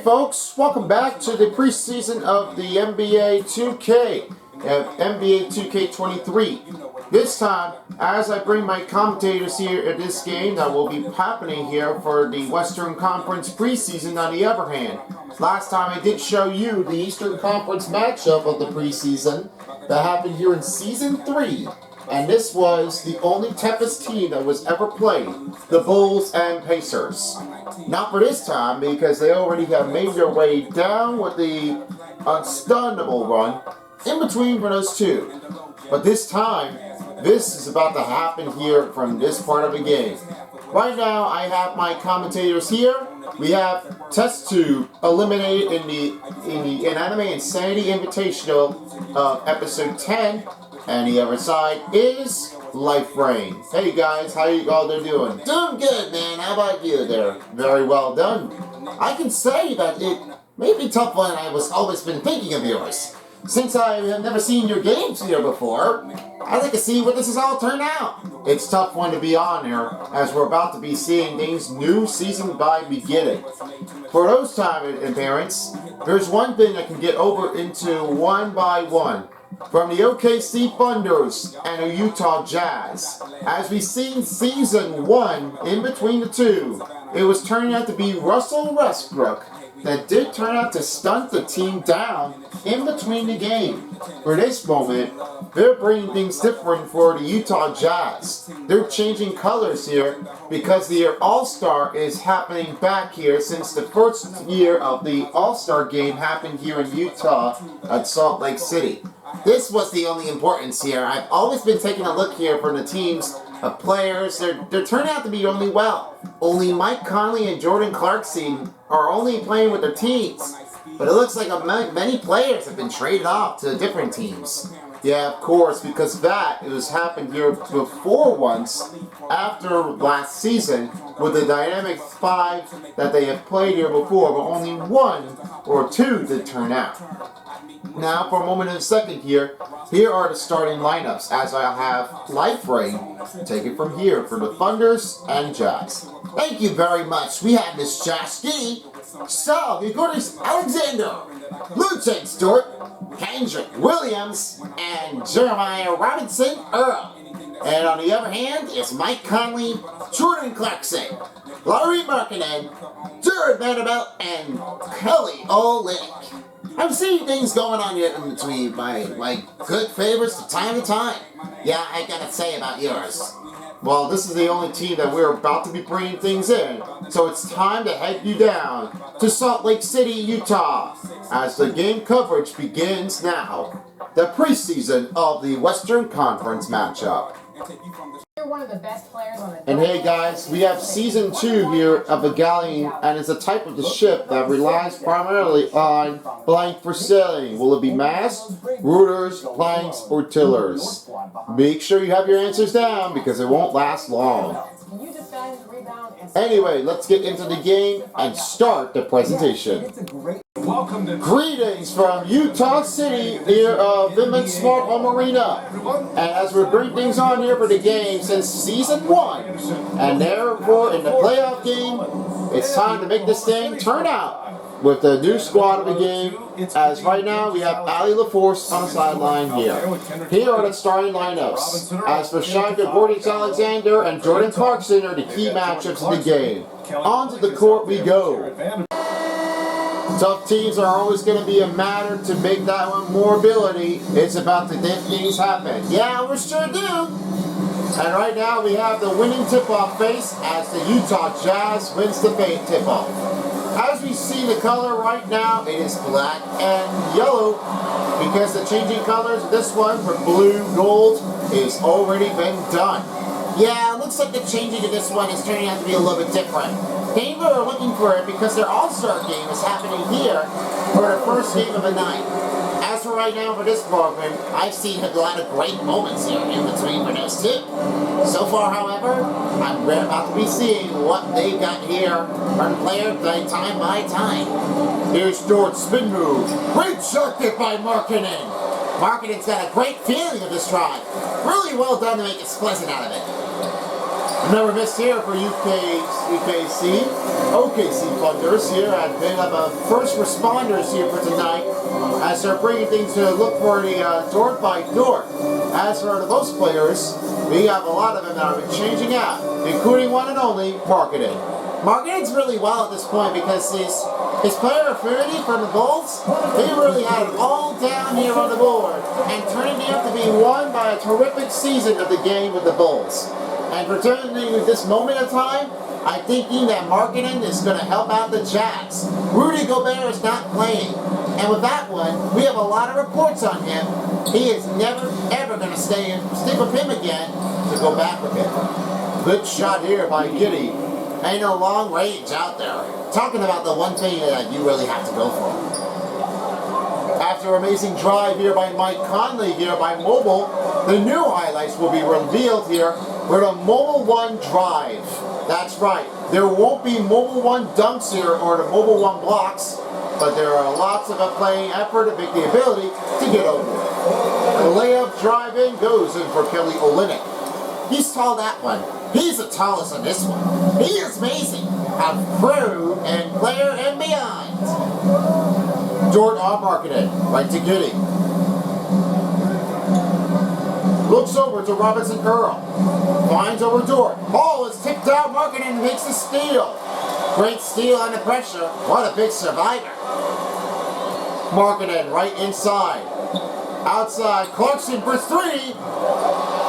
folks, welcome back to the preseason of the NBA 2k23. This time, as I bring my commentators here at this game that will be happening here for the Western Conference preseason on the other hand. Last time I did show you the Eastern Conference matchup of the preseason that happened here in Season 3. And this was the only toughest team that was ever played, the Bulls and Pacers. Not for this time, because they already have made their way down with the unstunnable run in between for those two. But this time, this is about to happen here from this part of the game. Right now, I have my commentators here. We have Test Tube eliminated in the Anime Insanity Invitational of Episode 10. And the other side is Life Rain. Hey guys, how you all doing? Doing good, man. How about you there? Very well done. I can say that it may be tough when I was always been thinking of yours. Since I have never seen your games here before, I'd like to see what this has all turned out. It's a tough one to be on here, as we're about to be seeing things new season by beginning. For those time and parents, there's one thing that can get over into one by one. From the OKC Thunders and the Utah Jazz. As we've seen Season 1 in between the two, it was turning out to be Russell Westbrook that did turn out to stunt the team down in between the game. For this moment, they're bringing things different for the Utah Jazz. They're changing colors here because their All-Star is happening back here since the first year of the All-Star game happened here in Utah at Salt Lake City. This was the only importance here. I've always been taking a look here from the teams of players. They're turning out to be only well. Only Mike Conley and Jordan Clarkson are only playing with their teams. But it looks like many players have been traded off to different teams. Yeah, of course, because it has happened here before once, after last season, with the Dynamic 5 that they have played here before, but only one or two did turn out. Now, for a moment and a second here are the starting lineups, as I'll have Life Rain take it from here for the Thunders and Jazz. Thank you very much. We have Miss Jasky, Sal, Gregorius Alexander, Lieutenant Stewart, Kendrick Williams, and Jeremiah Robinson Earl. And on the other hand is Mike Conley, Jordan Clarkson, Laurie Markkinen, Jared Vanderbilt, and Kelly Olynyk. I'm seeing things going on here in between my good favorites from time to time. Yeah, I gotta say about yours. Well, this is the only team that we're about to be bringing things in, so it's time to head you down to Salt Lake City, Utah, as the game coverage begins now. The preseason of the Western Conference matchup. You're one of the best players on the And hey guys, we have Season 2 here of a galleon, and it's a type of the ship that relies primarily on blank for sailing. Will it be masts, ruders, planks, or tillers? Make sure you have your answers down because it won't last long. Anyway, let's get into the game and start the presentation. Greetings from Utah City here at Vivint Smart Home Arena. And as we bring things on here for the game since Season 1, and therefore in the playoff game, it's time to make this thing turn out with the new squad of the game. As right now we have Ali LaForce on the sideline here. Here are the starting lineups. As for Shai Gregorius Alexander and Jordan Clarkson are the key matchups in the game. Onto the court we go. Tough teams are always going to be a matter to make that one more ability. It's about to make things happen. Yeah, we sure do. And right now we have the winning tip-off face as the Utah Jazz wins the tip-off. As we see the color right now, it is black and yellow because the changing colors of this one for blue gold is already been done. Yeah, it looks like the changing of this one is turning out to be a little bit different. People are looking for it because their All-Star game is happening here for their first game of the night. As for right now for this program, I've seen a lot of great moments here in between for those two. So far, however, I'm about to be seeing what they've got here from player time by time. Here's George's spin move. Great shot there by Markkinen. Markkinen's got a great feeling of this try. Really well done to make it pleasant out of it. Never missed here for UKC. OKC Thunders here at bit of a first responders here for tonight as they're bringing things to look for the door by door. As for most players, we have a lot of them that have been changing out, including one and only Marketing. Marketing's really well at this point because his player affinity from the Bulls, he really had it all down here on the board and turning out to be won by a terrific season of the game with the Bulls. And returning at this moment of time, I'm thinking that Marketing is going to help out the Jazz. Rudy Gobert is not playing. And with that one, we have a lot of reports on him. He is never, ever going to stick with him again to go back with him. Good shot here by Giddey. Ain't no long range out there. Talking about the one thing that you really have to go for. After an amazing drive here by Mike Conley here by Mobile, the new highlights will be revealed here for the Mobile 1 drive. That's right. There won't be Mobile 1 dunks here or the Mobile 1 blocks, but there are lots of playing effort and the ability to get over it. The layup drive in goes in for Kelly Olynyk. He's tall that one. He's the tallest on this one. He is amazing. A pro and player and beyond. Jordan on Marketing. Right to Giddey. Looks over to Robinson Earl. Finds over Dort. Ball is tipped out. Marketing makes the steal. Great steal under pressure. What a big survivor. Marketing right inside. Outside. Clarkson for three.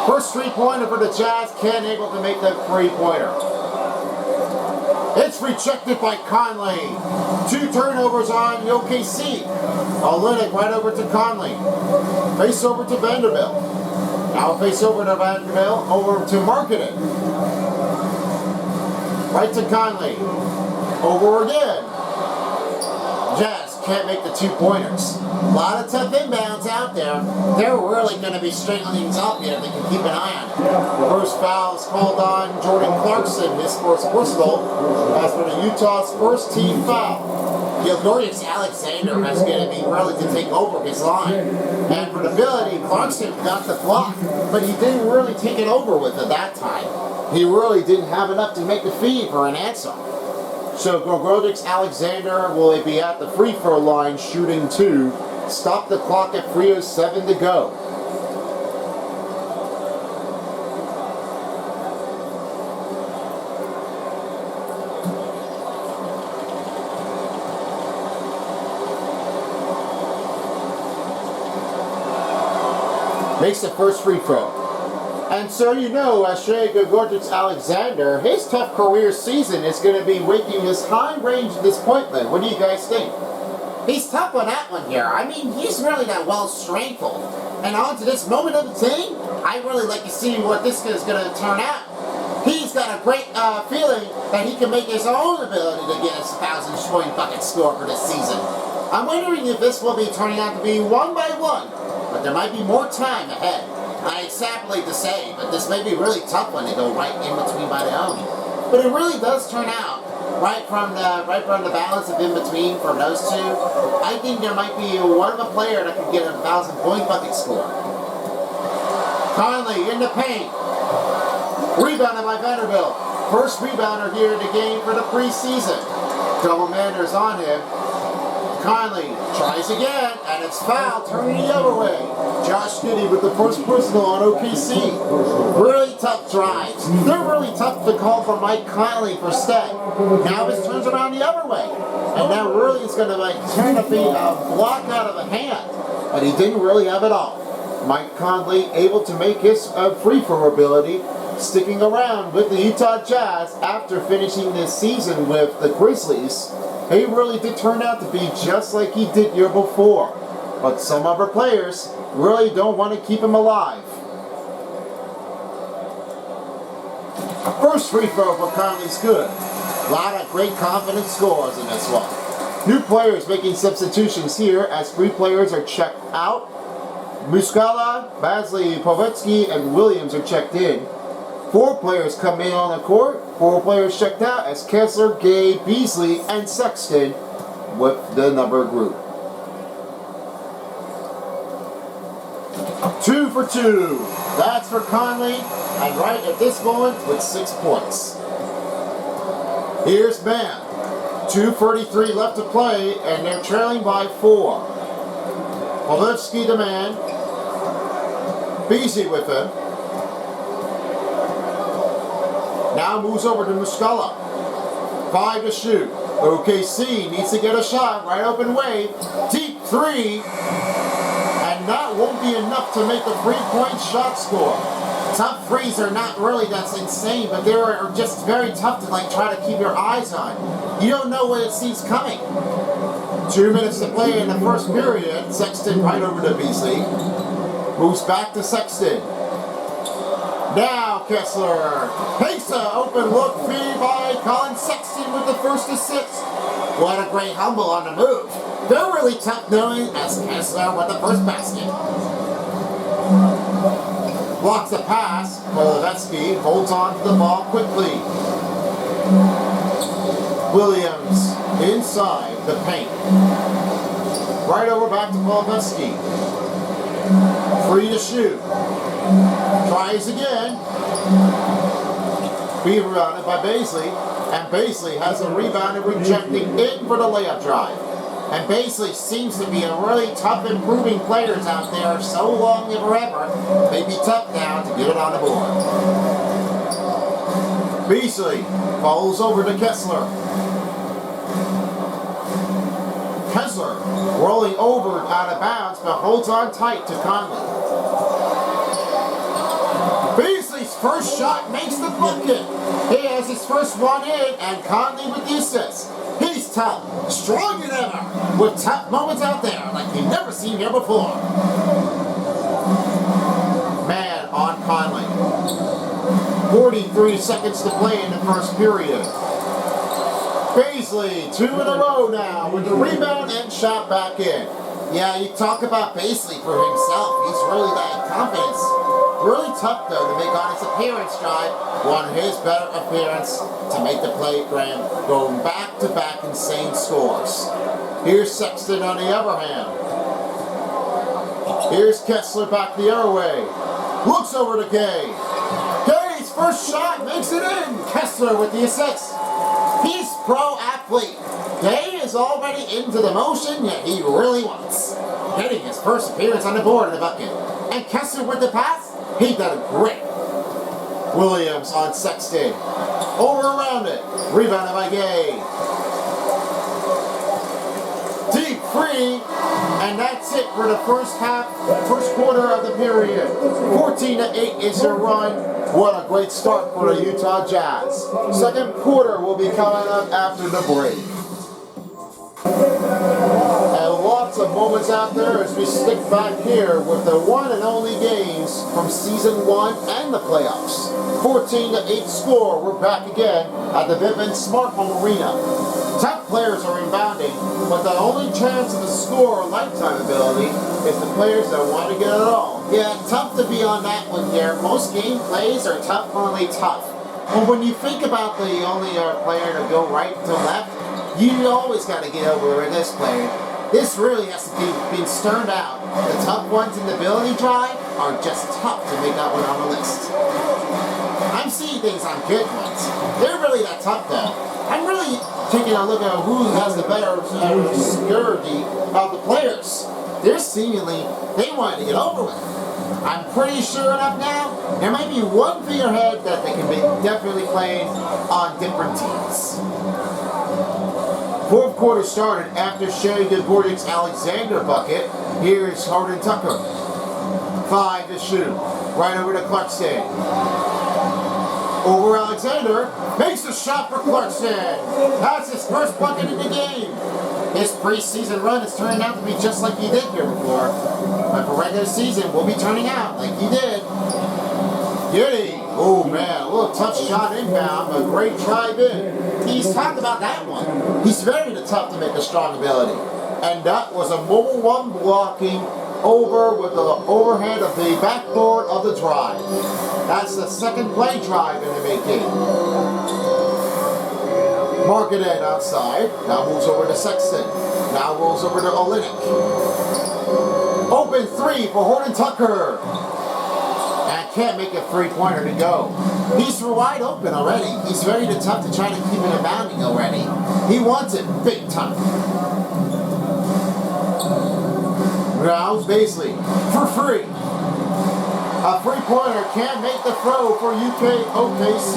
First three-pointer for the Jazz. Can't able to make that three-pointer. It's rejected by Conley. 2 turnovers on the OKC. Olynyk right over to Conley. Face over to Vanderbilt. Now face over to Vanderbilt, over to Marketing. Right to Conley. Over again. Jazz can't make the 2-pointers. A lot of tough inbounds out there. They're really going to be straightening things up here if they can keep an eye on it. The first foul is called on Jordan Clarkson, his first personal, as for the Utah's first team foul. Gilgeous Alexander is going to be ready to take over his line. And for the ability, Clarkson got the block, but he didn't really take it over with it that time. He really didn't have enough to make the feed for an answer. So Gilgeous Alexander will be at the free throw line shooting 2. Stop the clock at 3:07 to go. Makes the first free throw. And so you know, Shai Gilgeous-Alexander, his tough career season is going to be making his high-range disappointment. What do you guys think? He's tough on that one here. I mean, he's really that well-strengthful. And on to this moment of the team, I really like to see what this is going to turn out. He's got a great feeling that he can make his own ability to get his 1,000-point bucket score for this season. I'm wondering if this will be turning out to be one by one, but there might be more time ahead. I extrapolate to say, but this may be a really tough one to go right in between by the own. But it really does turn out right from the balance of in between from those two. I think there might be one of a player that could get a 1,000-point bucket score. Conley in the paint. Rebounded by Vanderbilt. First rebounder here in the game for the preseason. Double Manders on him. Conley tries again, and it's foul, turning the other way. Josh Giddey with the first personal on OKC. Really tough drives. They're really tough to call for Mike Conley for step. Now this turns around the other way. And now really it's going to turn to be a block out of a hand. But he didn't really have it all. Mike Conley able to make his free throw ability, sticking around with the Utah Jazz after finishing this season with the Grizzlies. He really did turn out to be just like he did year before. But some other players really don't want to keep him alive. First free throw for Conley's good. A lot of great confident scores in this one. New players making substitutions here as 3 players are checked out. Muscala, Basley, Povetsky, and Williams are checked in. 4 players come in on the court. 4 players checked out as Kessler, Gay, Beasley, and Sexton with the number group. 2 for 2. That's for Conley, and right at this moment with 6 points. Here's Bam. 2:33 left to play, and they're trailing by 4. Olivsky the man. Beasley with him. Now moves over to Muscala. 5 to shoot. OKC needs to get a shot. Right open way. Deep 3. And that won't be enough to make the 3-point shot score. Tough threes are not really that's insane, but they are just very tough to try to keep your eyes on. You don't know what it sees coming. 2 minutes to play in the first period. Sexton right over to Beasley. Moves back to Sexton. Now Kessler. Pesa, open look, feed by Colin Sexton with the first assist. What a great humble on the move. They're really tough knowing as Kessler with the first basket. Blocks the pass. Olivsky holds on to the ball quickly. Williams inside the paint. Right over back to Olivsky. 3 to shoot. Tries again. Be rebounded by Beasley. And Beasley has a rebound and rejecting in for the layup drive. And Beasley seems to be a really tough improving players out there so long and forever. May be tough now to get it on the board. Beasley falls over to Kessler. Kessler rolling over out of bounds but holds on tight to Conley. Beasley's first shot makes the bucket. He has his first one in, and Conley with the assist. He's tough, stronger than ever, with tough moments out there like you've never seen here before. Man on Conley. 43 seconds to play in the first period. Beasley, 2 in a row now with the rebound and shot back in. Yeah, you talk about Beasley for himself. He's really that confidence. Really tough though to make on his appearance drive. One of his better appearance to make the playground go back-to-back insane scores. Here's Sexton on the other hand. Here's Kessler back the other way. Looks over to Gay. Gay's first shot makes it in. Kessler with the assist. He's pro athlete. Gay is already into the motion, yet he really wants. Getting his first appearance on the board in the bucket. And Kessler with the pass, he done great. Williams on Sexton. Over around it. Rebounded by Gay. Deep 3. And that's it for the first quarter of the period. 14-8 is your run. What a great start for the Utah Jazz. Second quarter will be coming up after the break. And lots of moments out there as we stick back here with the one and only games from season 1 and the playoffs. 14-8 score. We're back again at the Vivint Smart Home Arena. Top players are inbounding, but the only chance of a score lifetime ability is the players that want to get it all. Yeah, tough to be on that one here. Most game plays are tough, only tough. But when you think about the only player to go right to left, you always got to get over this player. This really has to be being sterned out. The tough ones in the ability drive are just tough to make that one on the list. I'm seeing things on good ones. They're really that tough though. I'm really taking a look at who has the better security of the players. They're seemingly, they want to get over with. I'm pretty sure enough now, there might be one figurehead that they can be definitely playing on different teams. Fourth quarter started after Shea Gilgeous-Alexander bucket. Here's Harden Tucker. 5 to shoot. Right over to Clarkson. Over Alexander. Makes the shot for Clarkson. That's his first bucket in the game. His preseason run is turning out to be just like he did here before. But for regular season, we'll be turning out like he did. Giddy. Oh man, a little tough shot inbound, but great drive in. He's talked about that one. He's very tough to make a strong ability. And that was a mobile one blocking over with the overhead of the backboard of the drive. That's the second play drive in the making. Marketed outside. Now moves over to Sexton. Now rolls over to Olynyk. Open 3 for Horton Tucker. can't make a three-pointer to go. He's wide open already. He's ready to tough to try to keep it abounding already. He wants it big time. Now Baisley for free. A three-pointer can't make the throw for OKC.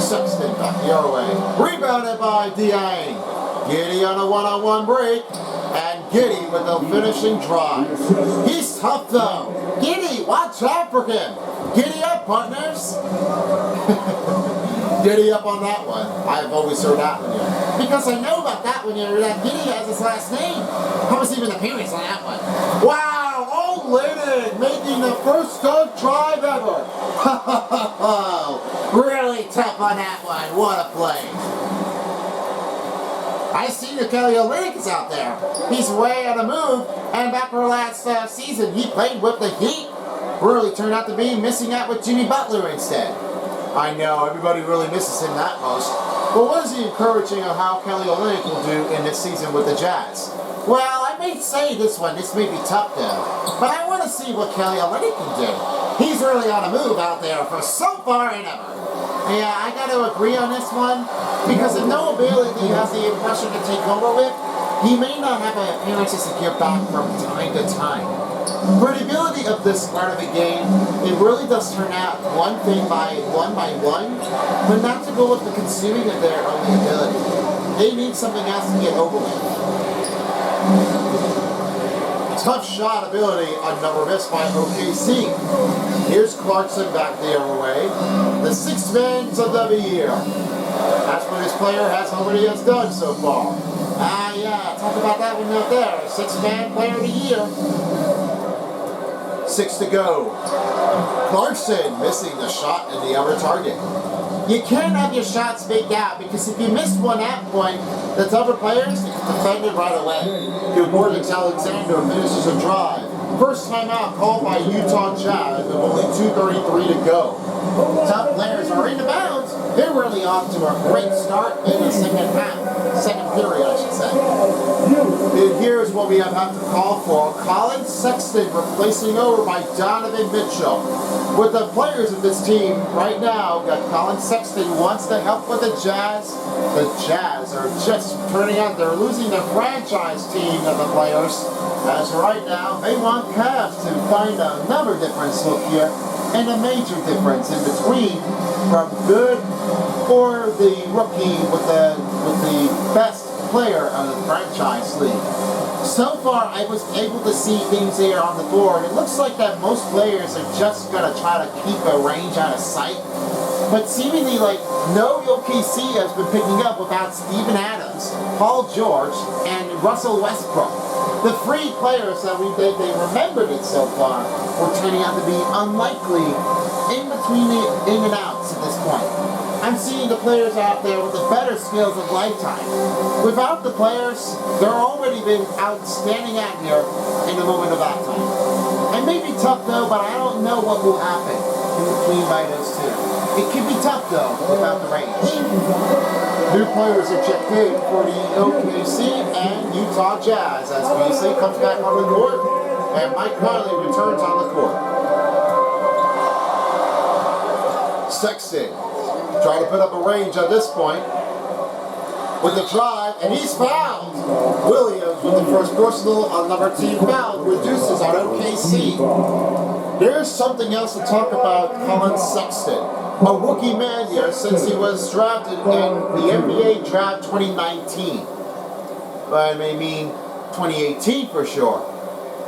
Sexton back the other way. Rebounded by Diang. Giddy on a one-on-one break. And Giddy with the finishing drive. He's tough though. Giddy, watch out for him. Giddy up, partners. Giddy up on that one. I've always heard that one here. Because I know about that one here, that Giddy has his last name. How was even the appearance on that one? Wow, Old Lady making the first dunk drive ever. Really tough on that one. What a play. I see the Kelly Olynyk is out there. He's way on the move, and back for last season, he played with the Heat. Really turned out to be missing out with Jimmy Butler instead. I know, everybody really misses him that most. But what is the encouraging of how Kelly Olynyk will do in this season with the Jazz? Well, I may say this may be tough though, but I want to see what Kelly Olynyk can do. He's really on a move out there for so far and ever. Yeah, I got to agree on this one, because if no ability has the impression to take over with, he may not have an appearances to give back from time to time. For the ability of this part of the game, it really does turn out one by one, but not to go with the consuming of their only ability. They need something else to get over with. Tough shot ability, another miss by OKC. Here's Clarkson back the other way. The sixth man of the year. That's what this player has done so far. Yeah, talk about that one out there. Sixth man player of the year. 6 to go. Clarkson missing the shot in the other target. You can't have your shots faked out, because if you miss one at point, the other players get defended right away. Good morning, Alexander finishes a drive. First time out called by Utah Jazz with only 2:33 to go. Top players are in the bounds. They're really off to a great start in the second period, I should say. And here's what we have to call for. Colin Sexton replacing over by Donovan Mitchell. With the players of this team right now, got Colin Sexton wants to help with the Jazz. The Jazz are just turning out, they're losing their franchise team of the players. As right now, they want Cavs to find another difference look here, and a major difference in between from good or the rookie with the best player of the franchise league. So far, I was able to see things here on the board. It looks like that most players are just going to try to keep a range out of sight. But seemingly like no OKC has been picking up without Steven Adams, Paul George, and Russell Westbrook. The three players that they remembered it so far were turning out to be unlikely in between the in and outs at this point. I'm seeing the players out there with the better skills of lifetime. Without the players, they're already been outstanding out here in the moment of that time. It may be tough though, but I don't know what will happen in between by those two. It could be tough though without the range. New players are checked in for the OKC and Utah Jazz as Beasley comes back on the court and Mike Conley returns on the court. Sexton trying to put up a range at this point with the drive, and he's fouled. Williams with the first personal on number team foul reduces on OKC. There's something else to talk about Colin Sexton. A rookie man here since he was drafted in the NBA draft 2019. I mean 2018 for sure.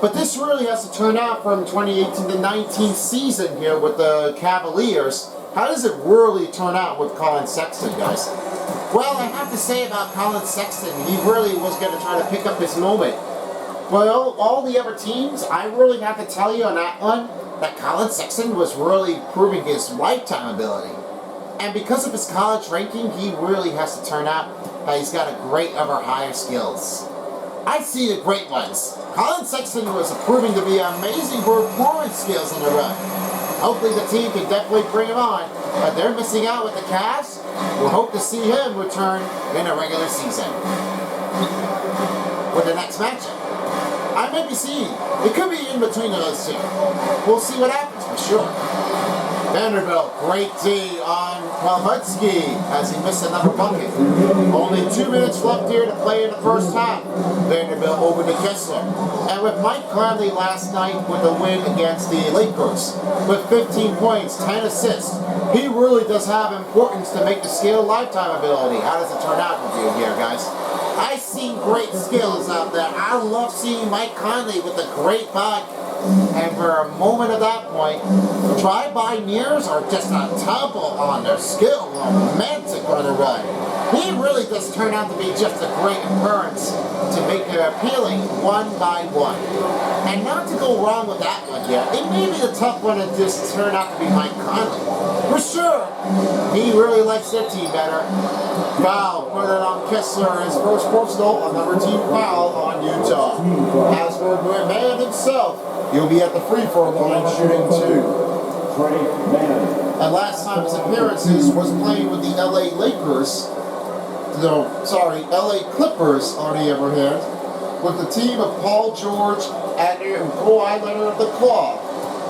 But this really has to turn out from 2018 to 19 season here with the Cavaliers. How does it really turn out with Colin Sexton, guys? Well, I have to say about Colin Sexton, he really was going to try to pick up his moment. Well, all the other teams, I really have to tell you on that one, that Colin Sexton was really proving his lifetime ability. And because of his college ranking, he really has to turn out that he's got a great other higher skills. I see the great ones. Colin Sexton was proving to be amazing performance skills in the run. Hopefully the team can definitely bring him on, but they're missing out with the Cavs. We'll hope to see him return in a regular season with the next matchup. I may be seeing. It could be in between those two. We'll see what happens for sure. Vanderbilt, great D on Palmutsky as he missed another bucket. Only 2 minutes left here to play in the first half. Vanderbilt over to Kessler. And with Mike Conley last night with a win against the Lakers, with 15 points, 10 assists, he really does have importance to make the scale lifetime ability. How does it turn out with you here, guys? I see great skills out there. I love seeing Mike Conley with a great body. And for a moment at that point, drive-by mirrors are just a tumble on their skill, romantic on the run. He really does turn out to be just a great occurrence to make it appealing one by one. And not to go wrong with that one here, it may be a tough one to just turn out to be Mike Conley. For sure, he really likes their team better. Foul, put it on Kessler, his first personal, another team foul on Utah. As for the man himself, he'll be at the free throw line shooting 2. And last time his appearances was playing with the LA Lakers. LA Clippers on the other hand, with the team of Paul George and Kawhi Leonard of the Claw.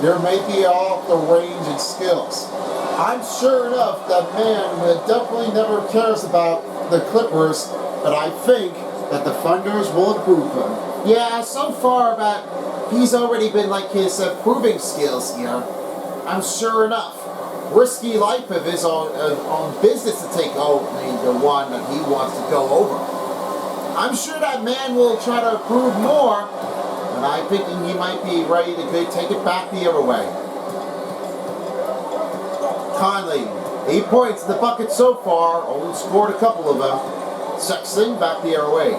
There may be off the range and skills. I'm sure enough that man definitely never cares about the Clippers, but I think that the Thunders will improve him. Yeah, so far, but he's already been like his proving skills here. I'm sure enough. Risky life of his own business to take over the one that he wants to go over. I'm sure that man will try to prove more, and I'm thinking he might be ready to take it back the other way. Conley, 8 points in the bucket so far, only scored a couple of them. Sexton back the other way.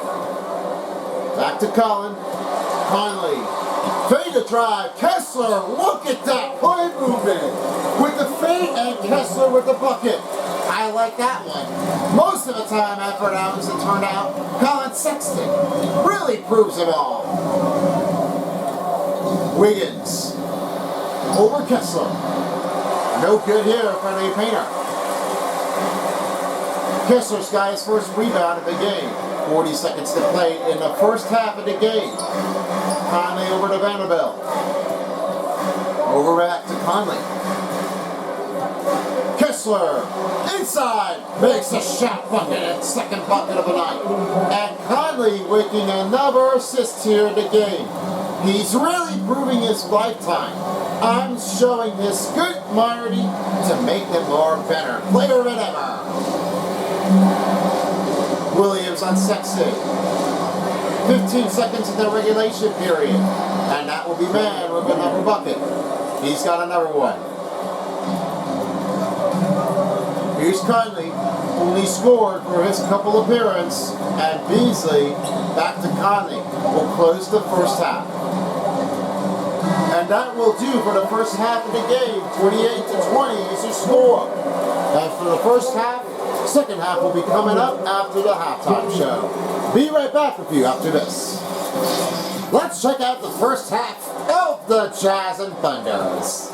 Back to Conley. Fade to drive. Kessler, look at that play movement. With the fade and Kessler with the bucket. I like that one. Most of the time, effort out as it turned out, Colin Sexton really proves it all. Wiggins over Kessler. No good here for the painter. Kessler's got his first rebound of the game. 40 seconds to play in the first half of the game. Conley over to Vanderbilt. Over back to Conley. Kessler, inside, makes a shot bucket and second bucket of the night. And Conley making another assist here in the game. He's really proving his lifetime. I'm showing this good minority to make him more better player than ever. Williams on Sexton. 15 seconds in the regulation period. And that will be man with another bucket. He's got another one. Here's Conley, only scored for his couple appearances, and Beasley back to Conley will close the first half. And that will do for the first half of the game. 28-20 is your score. And for the first half, second half will be coming up after the halftime show. Be right back with you after this. Let's check out the first half of the Jazz and Thunders.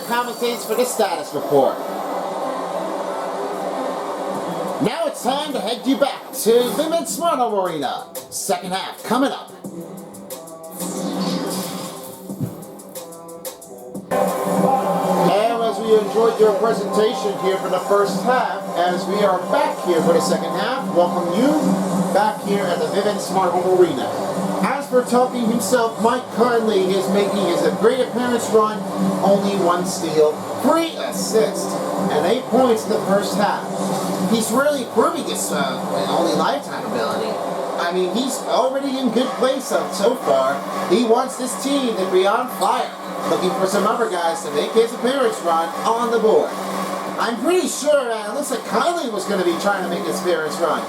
Commentates for the status report. Now it's time to head you back to Vivint Smart Home Arena. Second half coming up. And as we enjoyed your presentation here for the first half, as we are back here for the second half, welcome you back here at the Vivint Smart Home Arena. As for talking himself, Mike Conley is making his great appearance run, only 1 steal, 3 assists, and 8 points in the first half. He's really proving his only lifetime ability. I mean, he's already in good place so far. He wants this team to be on fire, looking for some other guys to make his appearance run on the board. I'm pretty sure that it looks like Conley was going to be trying to make his appearance run.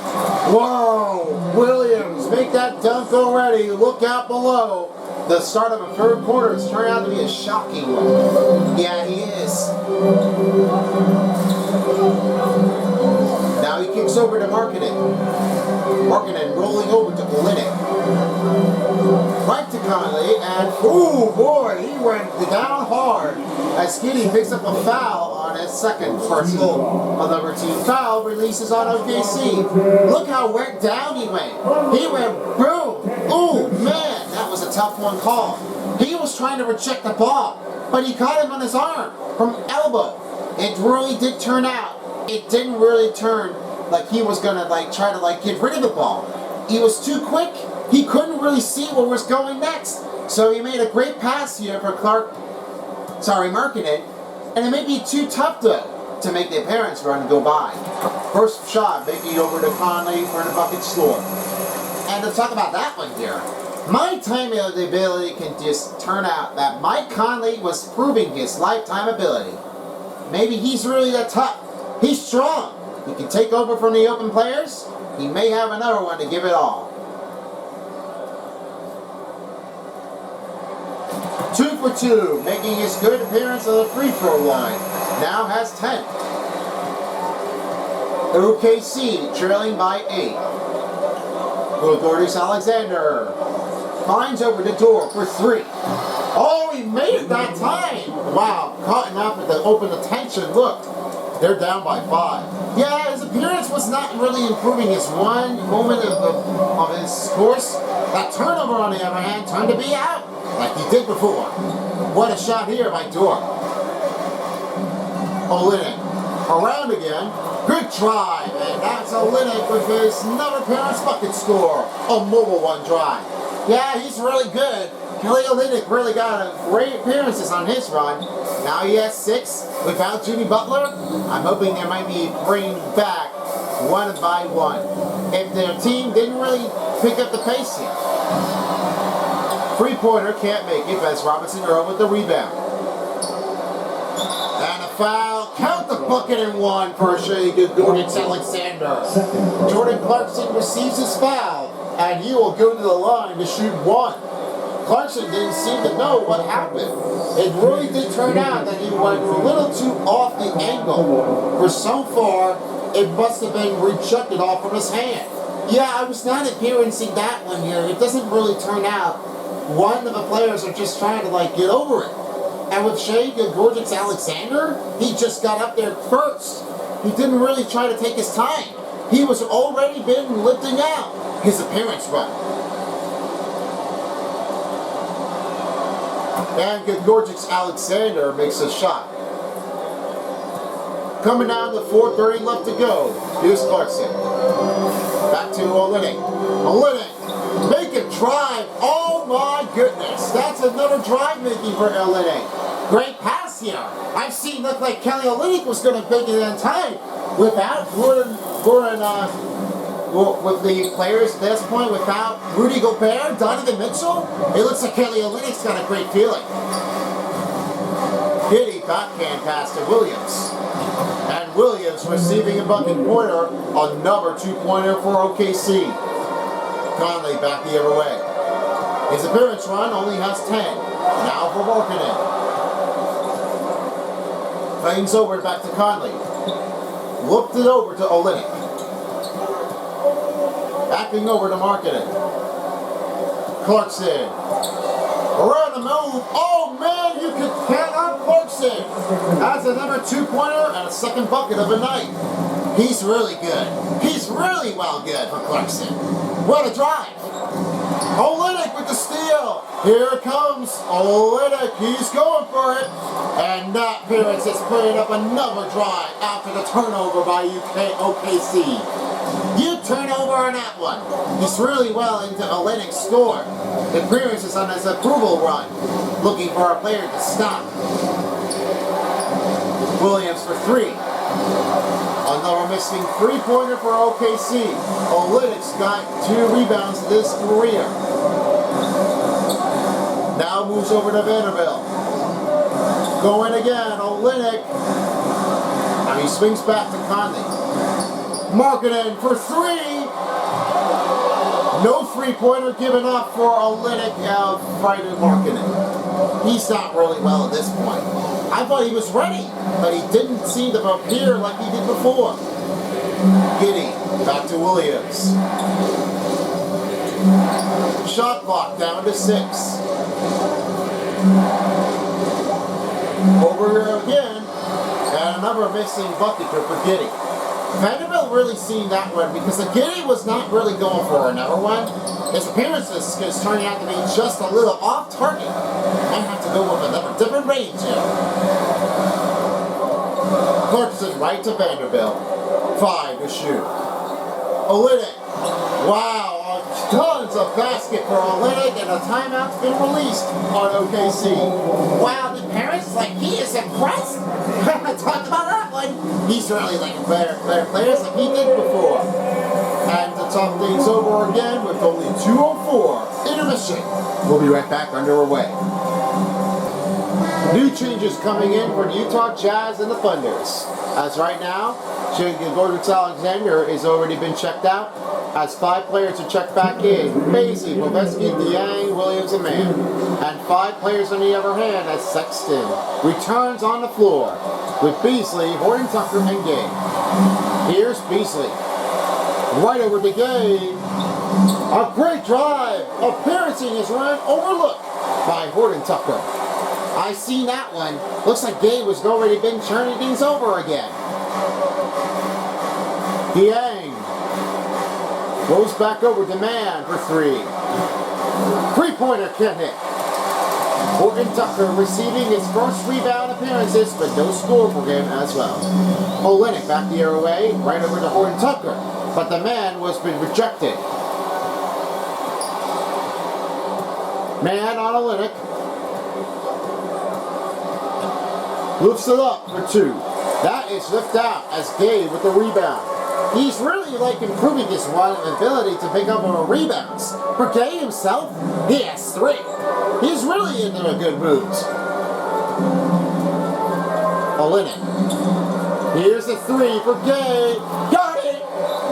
Whoa! Williams, make that dunk already. Look out below. The start of a third quarter has turned out to be a shocking one. Yeah, he is. Now he kicks over to Marketing. Marketing rolling over to Olynyk. Right to Conley, and oh boy, he went down hard as Skinny picks up a foul on his second personal. Another team foul releases on OKC. Look how down he went. He went boom. Oh man, that was a tough one call. He was trying to reject the ball, but he caught him on his arm from elbow. It really did turn out. It didn't really turn like he was gonna try to get rid of the ball. He was too quick. He couldn't really see what was going next. So he made a great pass here for Markkanen. And it may be too tough though to make the appearance run go by. First shot making it over to Conley for the bucket score. And to talk about that one here, my timing ability can just turn out that Mike Conley was proving his lifetime ability. Maybe he's really that tough. He's strong. He can take over from the open players. He may have another one to give it all. 2 for 2, making his good appearance on the free throw line. Now has 10. OKC trailing by 8. Gilgeous-Alexander finds over the door for 3. Oh, he made it that time! Wow, caught up with the open attention. Look, they're down by 5. Yeah, his appearance was not really improving his one moment of his course. That turnover, on the other hand, turned to be out like he did before. What a shot here by Dort. Olynyk around again. Good drive, and that's Olynyk with his another appearance bucket score. A mobile one drive. Yeah, he's really good. Kelly Olynyk really got a great appearances on his run. Now he has 6 without Jimmy Butler. I'm hoping they might be bringing back one by one if their team didn't really pick up the pace here. Three-pointer can't make it, as Robinson Earl with the rebound. And a foul. Count the bucket and 1 for Gilgeous-Alexander. Jordan Clarkson receives his foul, and he will go to the line to shoot 1. Clarkson didn't seem to know what happened. It really did turn out that he went a little too off the angle. For so far, it must have been rejected off from his hand. Yeah, I was not experiencing that one here. It doesn't really turn out. One of the players are just trying to get over it. And with Gilgeous-Alexander, he just got up there first. He didn't really try to take his time. He was already been lifting out his appearance run. And Gilgeous-Alexander makes a shot. Coming down to 4:30 left to go. Here's Clarkson. Back to Olynyk. Olynyk, make a drive. Oh my goodness. That's another drive making for Olynyk. Great pass here. I've seen look like Kelly Olynyk was going to make it in time without with the players at this point, without Rudy Gobert, Donovan Mitchell. It looks like Kelly Olynyk's got a great feeling. Giddy backhand pass to Williams. And Williams receiving a bucket pointer, another 2-pointer for OKC. Conley back the other way. His appearance run only has 10. Now for Markkanen. Things over back to Conley. Looked it over to Olynyk. Backing over to Markkanen. Clarkson. Around the move. Oh man, you can count on Clarkson. That's another 2-pointer and a second bucket of the night. He's really good. He's really well good for Clarkson. What a drive. Olynyk with the steal. Here it comes. Olynyk, he's going for it. And that appearance is putting up another drive after the turnover by OKC. You turn over on that one. He's really well into Olynyk's score. The appearance is on his approval run, looking for a player to stop. Williams for 3. Another missing 3-pointer for OKC. Olynyk's got 2 rebounds in his career. Now moves over to Vanderbilt. Going again, Olynyk. And he swings back to Conley. Markkanen for 3. No three-pointer given up for Olynyk Friday marketing. He's not really well at this point. I thought he was ready, but he didn't seem to appear like he did before. Giddy, back to Williams. Shot clock down to 6. Over here again, and another missing bucket for Giddy. Vanderbilt really seen that one because the Giddy was not really going for another one. His appearance is turning out to be just a little off target. Might have to go with another different range here. Clarkson right to Vanderbilt. 5 to shoot. Olynyk. Wow, tons of basket for Olynyk, and a timeout's been released on OKC. Wow, the parents, like, he is impressed. Talk about that one. He's certainly like better players like he did before. And to top things over again with only 2:04. Intermission. We'll be right back underway. New changes coming in for the Utah Jazz and the Thunders. As right now, Gordon-Alexander has already been checked out. As 5 players are checked back in. Maisie, Bobesky, Dieng, Williams, and Mann. And 5 players on the other hand as Sexton returns on the floor with Beasley, Horton Tucker, and Gay. Here's Beasley. Right over to Gay. A great drive. Appearancing his run overlooked by Horton Tucker. I seen that one. Looks like Gay was already been turning things over again. Dieng goes back over to Mann for 3. Three-pointer can't hit. Horton Tucker receiving his first rebound appearances, but no score for him as well. Olynyk back the other way, right over to Horton Tucker, but the man was been rejected. Mann on Olynyk. Lifts it up for 2. That is lifted out as Gay with the rebound. He's really like improving his ability to pick up on rebounds. For Gay himself, he has 3. He's really into a good mood. Olynyk. Here's a 3 for Gay. Got it!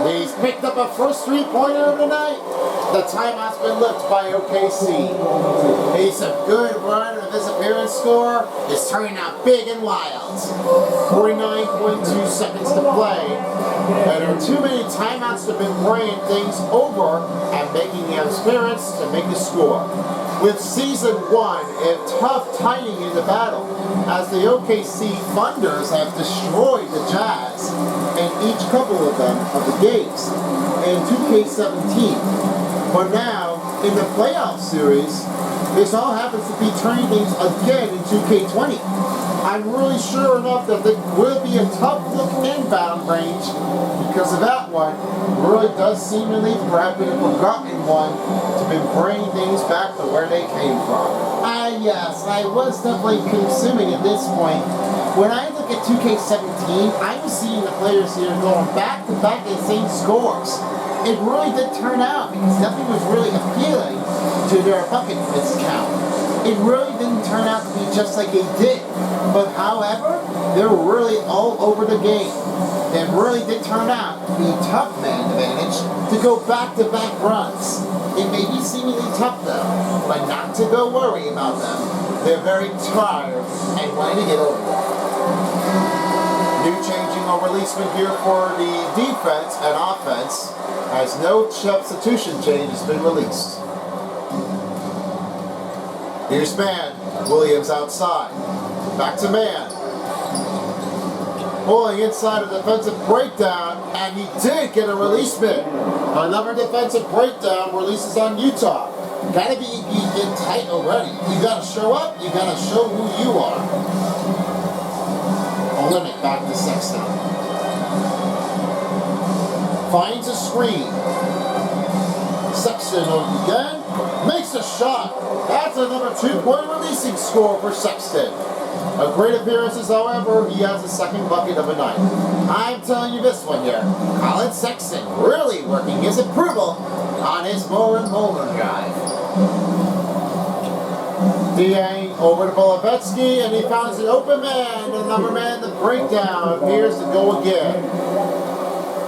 He's picked up a first 3-pointer of the night. The timeout's been lifted by OKC. He's a good run of his appearance score. It's turning out big and wild. 49.2 seconds to play. And there are too many timeouts that have been bringing things over and making the appearance to make the score. With Season 1, a tough timing in the battle as the OKC Thunders have destroyed the Jazz in each couple of them of the games in 2K17. But now, in the playoff series, this all happens to be turning things again in 2K20. I'm really sure enough that there will be a tough look inbound range because of that one. It really does seemingly perhaps be a forgotten one to be bringing things back to where they came from. Yes, I was definitely consuming at this point. When I look at 2K17, I was seeing the players here going back to back the same scores. It really did turn out because nothing was really appealing to their bucket miss count. It really didn't turn out to be just like it did. But however, they're really all over the game. It really did turn out to be tough man advantage to go back-to-back runs. It may be seemingly tough though, but not to go worry about them. They're very tired and wanting to get over it. New changing or releasement here for the defense and offense as no substitution change has been released. Here's Mann. Williams outside. Back to Mann. Pulling inside a defensive breakdown, and he did get a releasement. Another defensive breakdown releases on Utah. Gotta be get tight already. You gotta show up, you gotta show who you are. Olynyk back to Sexton. Finds a screen. Sexton again. Makes a shot. That's another 2-point releasing score for Sexton. A great appearances, however, he has a second bucket of a night. I'm telling you this one here. Colin Sexton really working his approval on his Moran drive. Dieng over to Bolobetsky, and he finds an open man, the number man, the breakdown. Here's the goal again.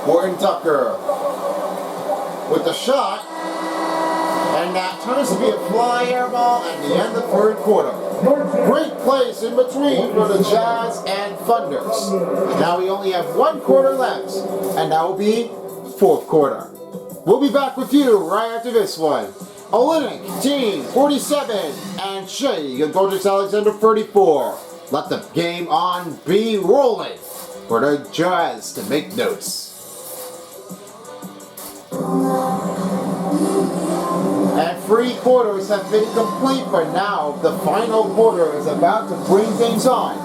Horton Tucker with the shot. And that turns to be a fly air ball at the end of the third quarter. Great plays in between for the Jazz and Thunders. Now we only have 1 quarter left, and that will be fourth quarter. We'll be back with you right after this one. Olynyk, team 47, and Shea Gilgeous-Alexander 34. Let the game on be rolling for the Jazz to make notes. And 3 quarters have been complete, but now the final quarter is about to bring things on.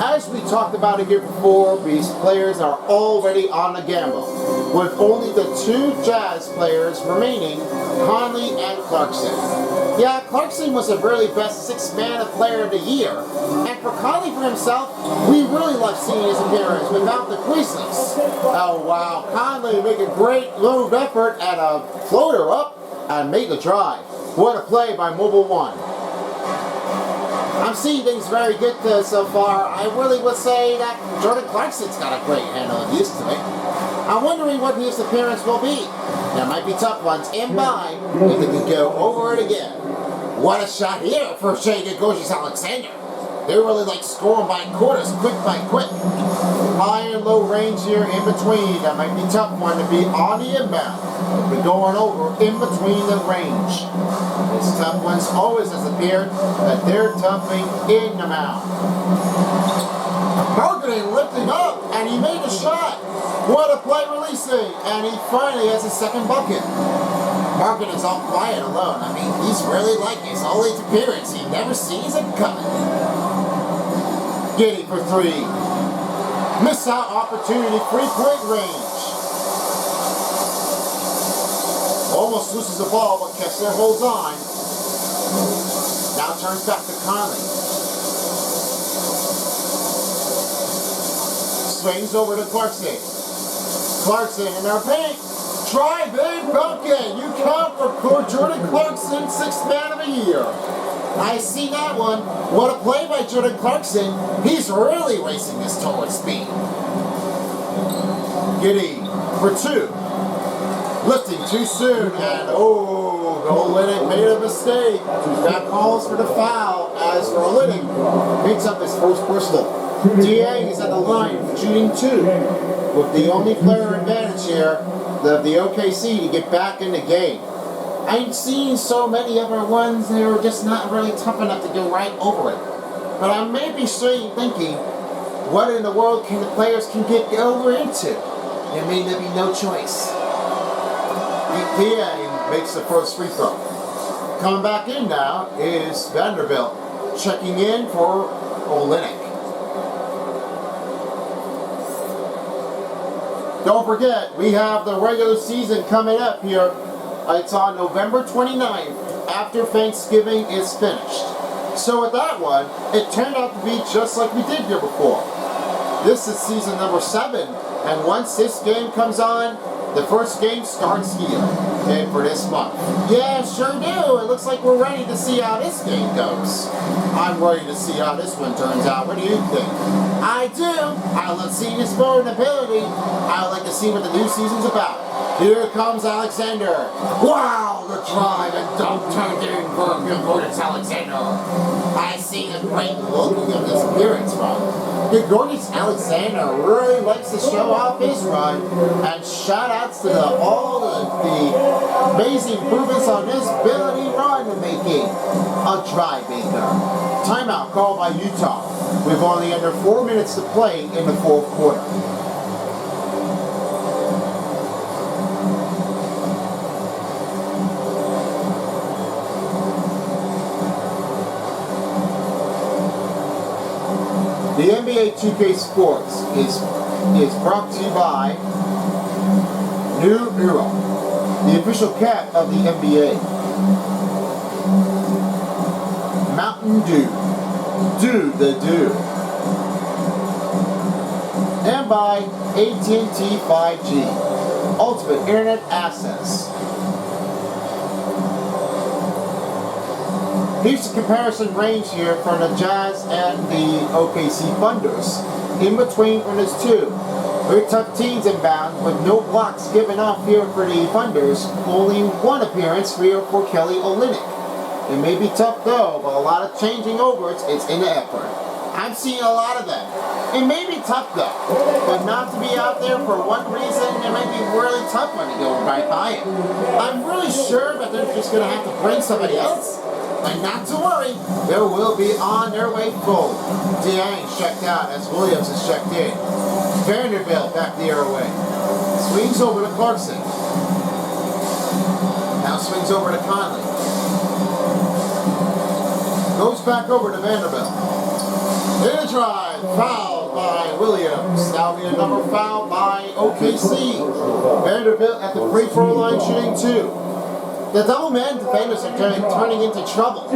As we talked about it here before, these players are already on the gamble, with only the 2 Jazz players remaining, Conley and Clarkson. Yeah, Clarkson was the really best 6-man player of the year, and for Conley for himself, we really love seeing his appearance without the Grizzlies. Oh wow, Conley make a great move effort and a floater up and make a drive. What a play by Mobile One. I'm seeing things very good so far. I really would say that Jordan Clarkson's got a great handle and used to it. I'm wondering what his appearance will be. There might be tough ones in by if they can go over it again. What a shot here for Shea Gilgeous-Alexander. They really like scoring by quarters, quick by quick. High and low range here in between. That might be a tough one to be on the inbound. But going over in between the range. This tough one's always has appeared that they're toughing in the mount. Marketing lifting up, and he made a shot. What a play releasing, and he finally has his second bucket. Market is all quiet alone. I mean, he's really like his always appearance. He never sees it coming. Giddy for 3. Miss out opportunity, 3-point range. Almost loses the ball, but Kessler holds on. Now turns back to Conley. Swings over to Clarkson. Clarkson in their paint. Drive in bucket. You count for Jordan Clarkson, 6th man of the year. I see that one. What a play by Jordan Clarkson. He's really racing this towards speed. Giddy for 2. Lifting too soon, and Olynyk made a mistake. That calls for the foul as Olynyk picks up his first personal. Dieng is at the line, shooting 2, with the only player advantage here of the OKC to get back in the game. I've seen so many other ones that are just not really tough enough to go right over it. But I may be thinking, what in the world can the players get over into? There may be no choice. Dieng makes the first free throw. Coming back in now is Vanderbilt, checking in for Olynyk. Don't forget, we have the regular season coming up here. It's on November 29th, after Thanksgiving is finished. So with that one, it turned out to be just like we did here before. This is season number 7, and once this game comes on, the first game starts here, and for this month. Yeah, sure do. It looks like we're ready to see how this game goes. I'm ready to see how this one turns out. What do you think? I do. I love seeing his vulnerability. I like to see what the new season's about. Here comes Alexander. Wow, the drive and dunk turned in for Gilgeous-Alexander. I see the great look of this appearance from Gilgeous-Alexander really likes to show off his run, and shout outs to all the amazing improvements on his ability run to making a try maker. Timeout called by Utah. We've only under 4 minutes to play in the fourth quarter. The NBA 2K Sports is brought to you by New Era, the official cat of the NBA. Mountain Dew, do the do. And by AT&T 5G, ultimate internet access. Here's the comparison range here from the Jazz and the OKC Thunders. In between from this 2. Very tough teams inbound, with no blocks given off here for the Thunders. Only one appearance here for Kelly Olynyk. It may be tough though, but a lot of changing over, it's in the effort. I'm seeing a lot of them. It may be tough though, but not to be out there for one reason, it may be really tough when you go right by it. I'm really sure that they're just going to have to bring somebody else. But not to worry, they will be on their way full. Diang's checked out as Williams is checked in. Vanderbilt back the other way. Swings over to Clarkson. Now swings over to Conley. Goes back over to Vanderbilt. In a drive, fouled by Williams. Now be another foul by OKC. Vanderbilt at the free throw line shooting 2. The double man defenders are turning into trouble.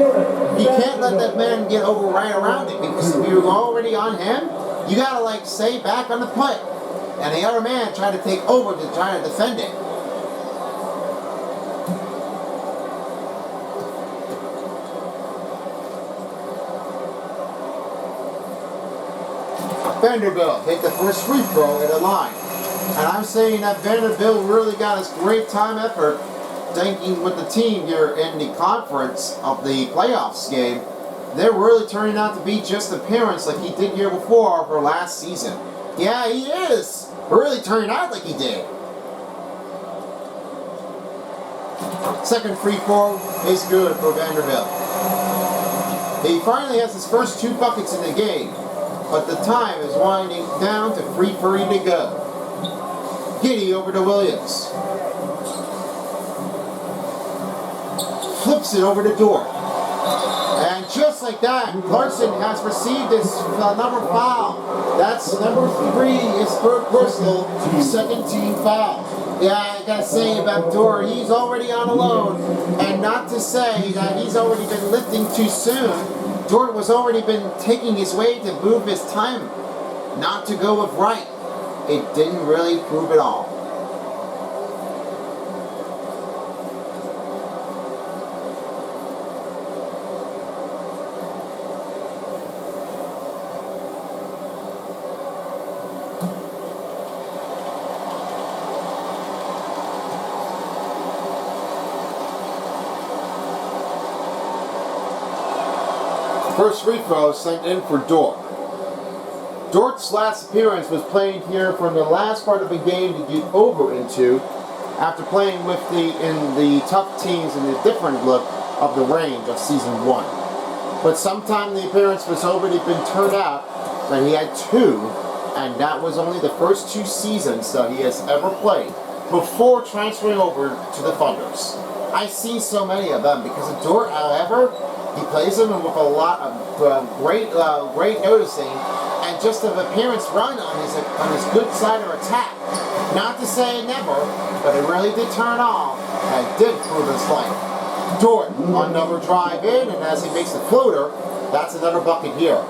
You can't let that man get over right around it, because if you're already on him, you gotta like stay back on the putt. And the other man try to take over to try to defend it. Vanderbilt take the first free throw at the line. And I'm saying that Vanderbilt really got his great time effort thinking with the team here in the conference of the playoffs game. They're really turning out to be just appearance like he did here before for last season. Yeah, he is really turning out like he did. Second free throw is good for Vanderbilt. He finally has his first 2 buckets in the game, but the time is winding down to 3:30 to go. Giddy over to Williams. Flips it over to Dort. And just like that, Clarkson has received his number foul. That's number 3, his third personal, second team foul. Yeah, I gotta say about Dort, he's already on a loan. And not to say that he's already been lifting too soon. Dort was already been taking his way to move his time not to go with right. It didn't really prove it all. First free throw sent in for Dort. Dort's last appearance was playing here from the last part of the game to get over into, after playing with in the tough teams in the different look of the range of season 1. But sometime the appearance was already been turned out that he had 2, and that was only the first 2 seasons that he has ever played before transferring over to the Thunders. I've seen so many of them because of Dort, however, he plays them with a lot of great noticing and just an appearance run on his good side of attack. Not to say never, but it really did turn off and did prove his life. Dort on another drive in, and as he makes the floater, that's another bucket here.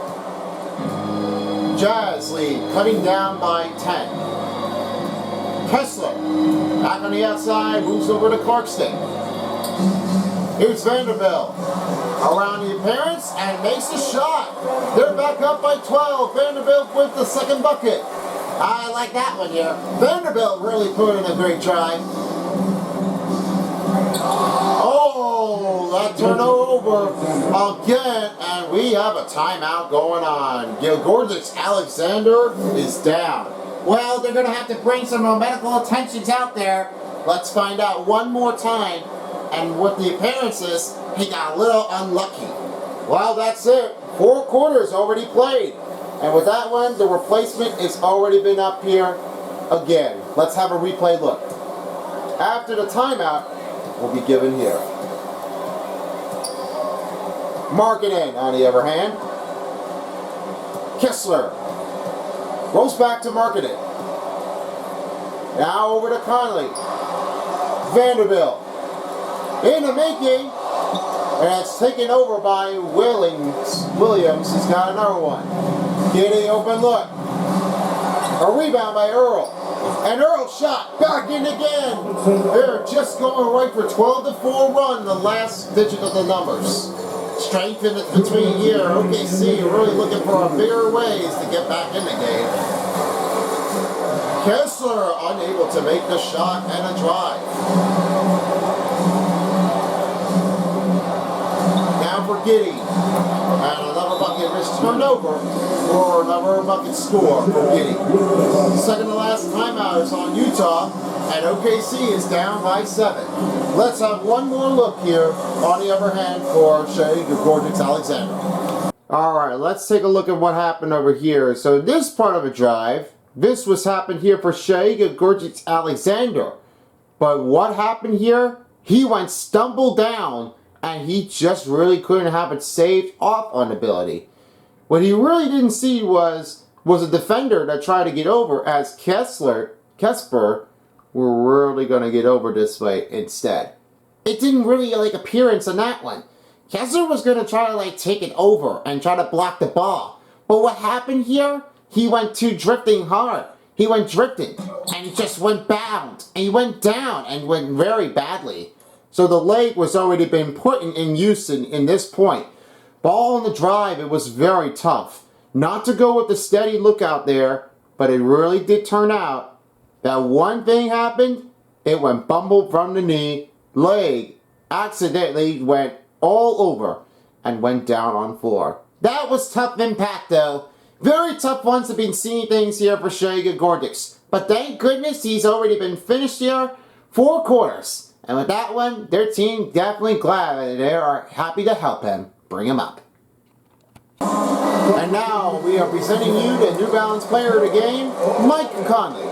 Jazz lead, cutting down by 10. Kessler, back on the outside, moves over to Clarkson. Here's Vanderbilt. Around the appearance and makes a shot. They're back up by 12. Vanderbilt with the second bucket. I like that one here. Vanderbilt really put in a great try. Oh, that turnover again, and we have a timeout going on. Gilgeorgis Alexander is down. Well, they're going to have to bring some medical attentions out there. Let's find out one more time. And with the appearances, he got a little unlucky. Well, that's it. 4 quarters already played. And with that one, the replacement has already been up here again. Let's have a replay look. After the timeout will be given here. Markkanen, on the other hand. Kessler rolls back to Markkanen. Now over to Conley. Vanderbilt in the making, and it's taken over by Williams. Williams has got another one. Getting open look. A rebound by Earl. And Earl shot back in again. They're just going right for 12-4 run, the last digit of the numbers. Strength in between here. OKC really looking for bigger ways to get back in the game. Kessler unable to make the shot and a drive. Now for Giddey. And another bucket is turned over for another bucket score for Giddey. Second to last timeout is on Utah, and OKC is down by 7. Let's have one more look here on the other hand for Shai Gilgeous-Alexander. Alright, let's take a look at what happened over here. So this part of a drive, this was happened here for Shai Gilgeous-Alexander. But what happened here? He went stumble down, and he just really couldn't have it saved off on ability. What he really didn't see was a defender that tried to get over, as Kessler were really going to get over this way instead. It didn't really appearance on that one. Kessler was going to try to take it over and try to block the ball. But what happened here? He went too drifting hard. He went drifting, and he just went bound, and he went down and went very badly. So the leg was already been put in use in this point. Ball on the drive, it was very tough. Not to go with the steady look out there, but it really did turn out that one thing happened. It went bumbled from the knee, leg accidentally went all over and went down on floor. That was tough impact though. Very tough ones have been seeing things here for Shai Gilgeous. But thank goodness he's already been finished here 4 quarters. And with that one, their team definitely glad that they are happy to help him bring him up. And now we are presenting you the New Balance player of the game, Mike Conley.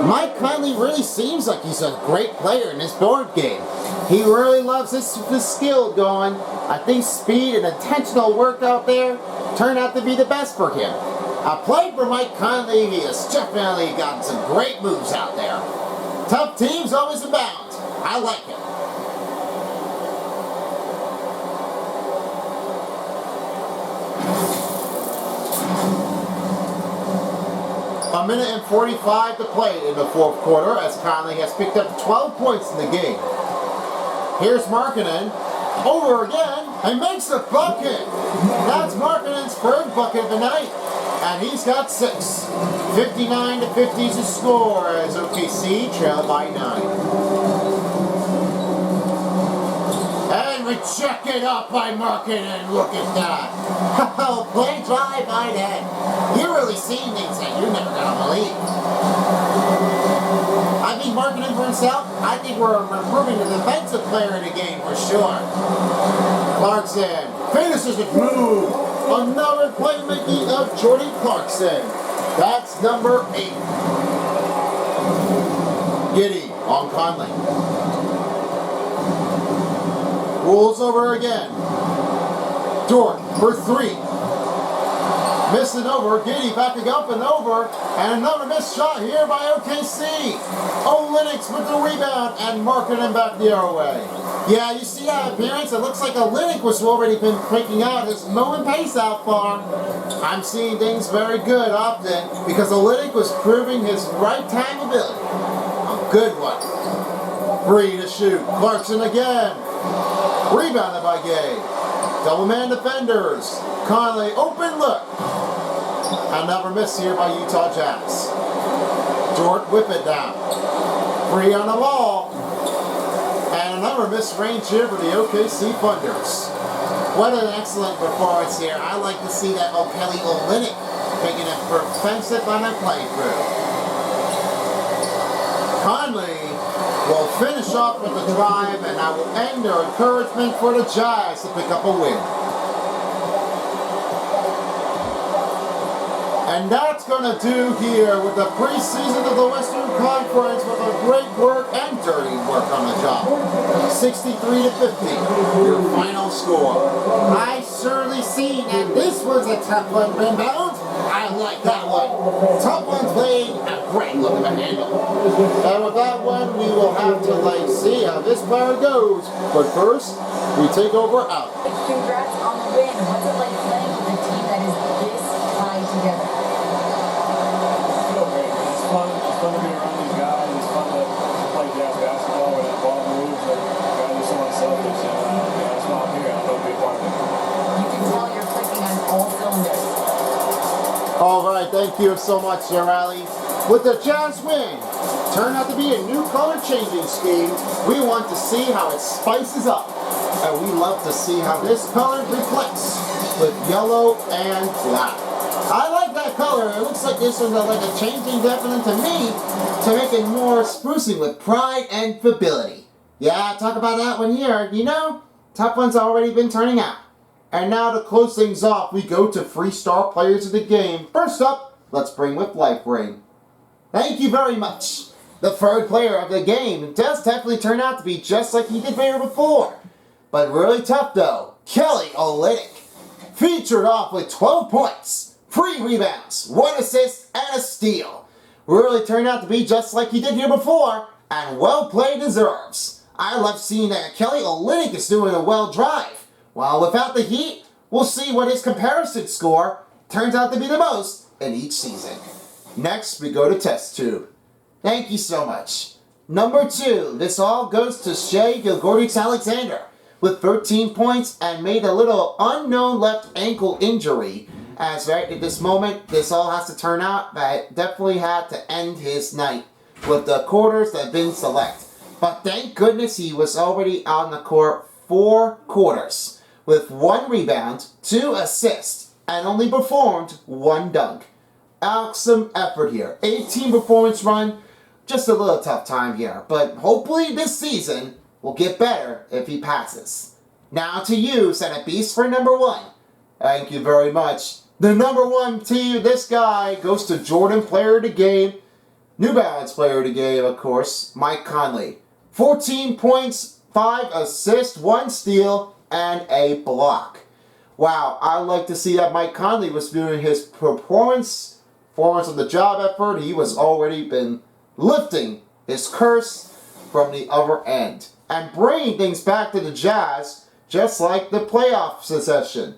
Mike Conley really seems like he's a great player in this board game. He really loves his skill going. I think speed and intentional work out there turned out to be the best for him. I played for Mike Conley. He has definitely got some great moves out there. Tough teams always abound. I like it. A minute and 45 to play in the 4th quarter as Conley has picked up 12 points in the game. Here's Markkanen, over again, and makes the bucket. That's Markkanen's 3rd bucket of the night, and he's got 6. 59 to 50 is the score as OKC trail by 9. And rejected up by Markkanen, look at that. Oh, play drive by that. You're really seeing things that you're never going to believe. I think Markkanen for himself, I think we're improving the defensive player in the game for sure. Clarkson finishes the move. Another playmaking of Jordan Clarkson. That's number 8. Giddey on Conley. Rolls over again. Dort for 3. Missing over. Giddey backing up and over. And another missed shot here by OKC. Olynyk with the rebound and Markkanen back the other way. Yeah, you see that appearance? It looks like Olynyk was already been picking out his moment pace out far. I'm seeing things very good often because Olynyk was proving his right time ability. A good one. Free to shoot. Clarkson again. Rebounded by Gay. Double man defenders. Conley, open look. Another miss here by Utah Jazz. Dort whip it down. Free on the ball. And another missed range here for the OKC Thunders. What an excellent performance here. I like to see that Kelly Olynyk making a defensive on a playthrough. Conley will finish off with the drive, and that will end their encouragement for the Jazz to pick up a win. And that's going to do here with the preseason of the Western Conference with a great work and dirty work on the job. 63 to 50, your final score. I surely seen that this was a tough one inbound. I like that one. Tough one played, a great look at the handle. And with that one, we will have to see how this player goes. But first, we take over out. Congrats on the win. What's it like playing with a team that is this tied together? It's fun to be around these guys. It's fun to play jazz basketball where the ball moves and guys are so unselfish. And that's why I'm here. I love to be a part of it. You can tell you're clicking on all cylinders. All right, thank you so much, Riley. With the Jazz win, turned out to be a new color changing scheme. We want to see how it spices up. And we love to see how this color reflects with yellow and black. I like that color. It looks like this was like a changing definite to me to make it more sprucing with pride and fidelity. Yeah, talk about that one here. You know, top one's already been turning out. And now to close things off, we go to free star players of the game. First up, let's bring with Life Ring. Thank you very much. The third player of the game does definitely turn out to be just like he did here before. But really tough though, Kelly Olynyk. Featured off with 12 points, 3 rebounds, 1 assist, and a steal. Really turned out to be just like he did here before, and well played deserves. I love seeing that Kelly Olynyk is doing a well drive. While without the Heat, we'll see what his comparison score turns out to be the most in each season. Next, we go to Test Tube. Thank you so much. Number 2, this all goes to Shai Gilgeous-Alexander with 13 points and made a little unknown left ankle injury. As right at this moment, this all has to turn out that definitely had to end his night with the quarters that have been select. But thank goodness he was already on the court 4 quarters with 1 rebound, 2 assists, and only performed 1 dunk. Awesome effort here. 18 performance run, just a little tough time here, but hopefully this season will get better if he passes. Now to you, Senate Beast, for number 1. Thank you very much. The number 1 team, this guy, goes to Jordan Player of the Game, New Balance Player of the Game, of course, Mike Conley. 14 points, 5 assists, 1 steal, and a block. Wow, I like to see that Mike Conley was doing his performance of the job effort. He was already been lifting his curse from the other end and bringing things back to the Jazz, just like the playoff succession.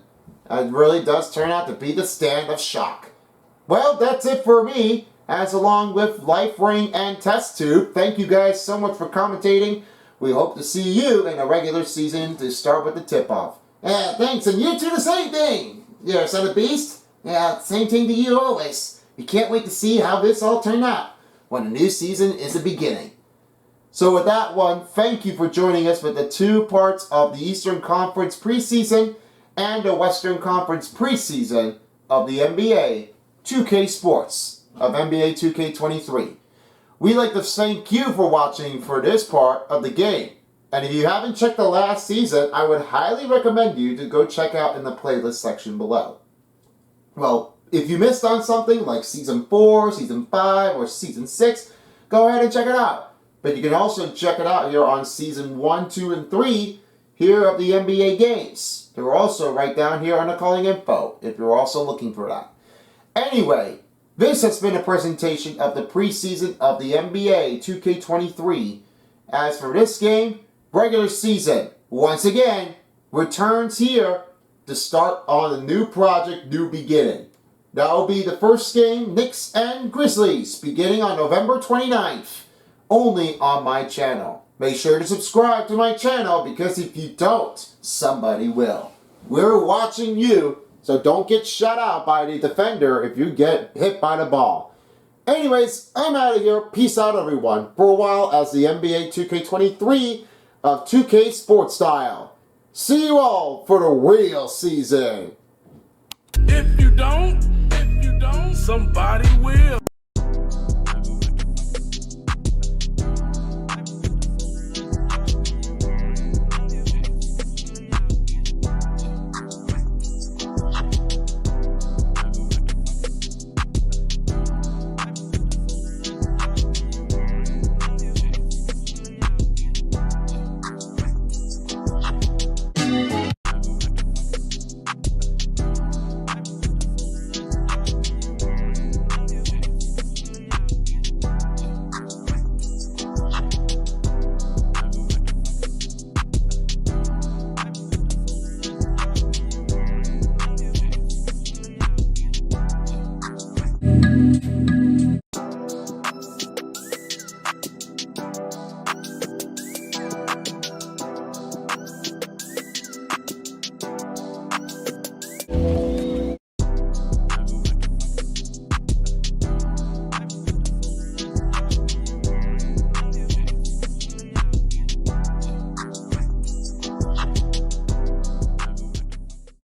It really does turn out to be the stand of shock. Well, that's it for me, as along with Life Ring and Test Tube. Thank you guys so much for commentating. We hope to see you in the regular season to start with the tip-off. Yeah, thanks, and you too the same thing. Yeah, Son of Beast? Yeah, same thing to you always. We can't wait to see how this all turned out when a new season is the beginning. So with that one, thank you for joining us with the 2 parts of the Eastern Conference preseason and the Western Conference preseason of the NBA 2K Sports of NBA2k23. We'd like to thank you for watching for this part of the game. And if you haven't checked the last season, I would highly recommend you to go check out in the playlist section below. Well, if you missed on something like Season 4, Season 5, or Season 6, go ahead and check it out. But you can also check it out here on Season 1, 2, and 3 here of the NBA games. They're also right down here on the calling info if you're also looking for that. Anyway, this has been a presentation of the preseason of the NBA 2K23. As for this game, regular season, once again, returns here to start on a new project, new beginning. That will be the first game, Knicks and Grizzlies, beginning on November 29th, only on my channel. Make sure to subscribe to my channel, because if you don't, somebody will. We're watching you, so don't get shut out by the defender if you get hit by the ball. Anyways, I'm out of here. Peace out, everyone, for a while as the NBA 2K23 of 2K Sports Style. See you all for the real season. If you don't, somebody will.